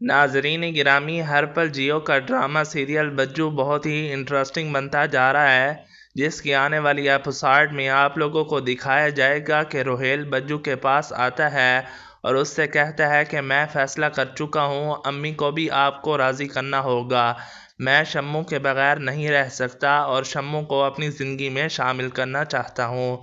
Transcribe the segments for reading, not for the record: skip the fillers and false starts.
ناظرین گرامی، ہر پل جیو کا ڈرامہ سیریل بجو بہت ہی انٹرسٹنگ بنتا جا رہا ہے، جس کی آنے والی ایپیسوڈ میں آپ لوگوں کو دکھایا جائے گا کہ روہیل بجو کے پاس آتا ہے اور اس سے کہتا ہے کہ میں فیصلہ کر چکا ہوں، امی کو بھی آپ کو راضی کرنا ہوگا، میں شمو کے بغیر نہیں رہ سکتا اور شمو کو اپنی زندگی میں شامل کرنا چاہتا ہوں۔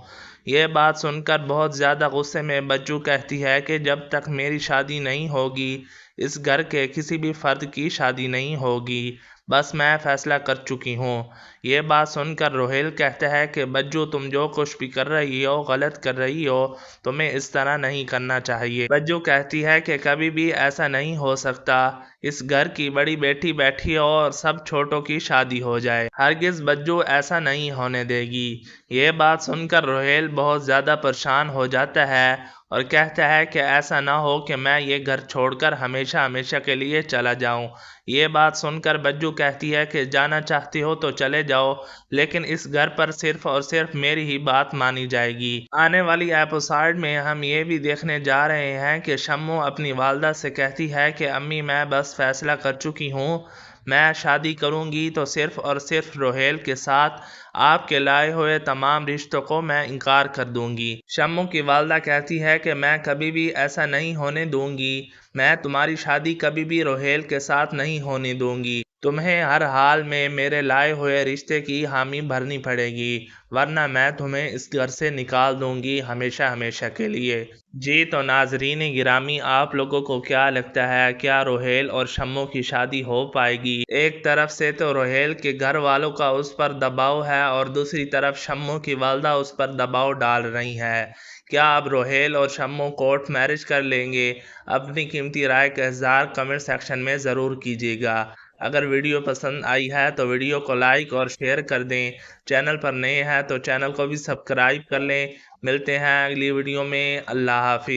یہ بات سن کر بہت زیادہ غصے میں بجو کہتی ہے کہ جب تک میری شادی نہیں ہوگی اس گھر کے کسی بھی فرد کی شادی نہیں ہوگی، بس میں فیصلہ کر چکی ہوں۔ یہ بات سن کر روہیل کہتا ہے کہ بجو تم جو کچھ بھی کر رہی ہو غلط کر رہی ہو، تمہیں اس طرح نہیں کرنا چاہیے۔ بجو کہتی ہے کہ کبھی بھی ایسا نہیں ہو سکتا، اس گھر کی بڑی بیٹی بیٹھی ہو اور سب چھوٹوں کی شادی ہو جائے، ہرگز بجو ایسا نہیں ہونے دے گی۔ یہ بات سن کر روہیل بہت زیادہ پریشان ہو جاتا ہے اور کہتا ہے کہ ایسا نہ ہو کہ میں یہ گھر چھوڑ کر ہمیشہ ہمیشہ کے لیے چلا جاؤں۔ یہ بات سن کر بجو کہتی ہے کہ جانا چاہتی ہو تو چلے جاؤ، لیکن اس گھر پر صرف اور صرف میری ہی بات مانی جائے گی۔ آنے والی ایپیسوڈ میں ہم یہ بھی دیکھنے جا رہے ہیں کہ شمو اپنی والدہ سے کہتی ہے کہ امی میں بس فیصلہ کر چکی ہوں، میں شادی کروں گی تو صرف اور صرف روہیل کے ساتھ، آپ کے لائے ہوئے تمام رشتوں کو میں انکار کر دوں گی۔ شمو کی والدہ کہتی ہے کہ میں کبھی بھی ایسا نہیں ہونے دوں گی، میں تمہاری شادی کبھی بھی روہیل کے ساتھ نہیں ہونے دوں گی، تمہیں ہر حال میں میرے لائے ہوئے رشتے کی حامی بھرنی پڑے گی، ورنہ میں تمہیں اس گھر سے نکال دوں گی ہمیشہ ہمیشہ کے لیے۔ جی تو ناظرین گرامی، آپ لوگوں کو کیا لگتا ہے، کیا روہیل اور شمو کی شادی ہو پائے گی؟ ایک طرف سے تو روہیل کے گھر والوں کا اس پر دباؤ ہے اور دوسری طرف شمو کی والدہ اس پر دباؤ ڈال رہی ہے۔ کیا اب روہیل اور شمو کورٹ میرج کر لیں گے؟ اپنی قیمتی رائے کا اظہار کمنٹ سیکشن میں ضرور کیجیے گا۔ اگر ویڈیو پسند آئی ہے تو ویڈیو کو لائک اور شیئر کر دیں، چینل پر نئے ہیں تو چینل کو بھی سبسکرائب کر لیں۔ ملتے ہیں اگلی ویڈیو میں، اللہ حافظ۔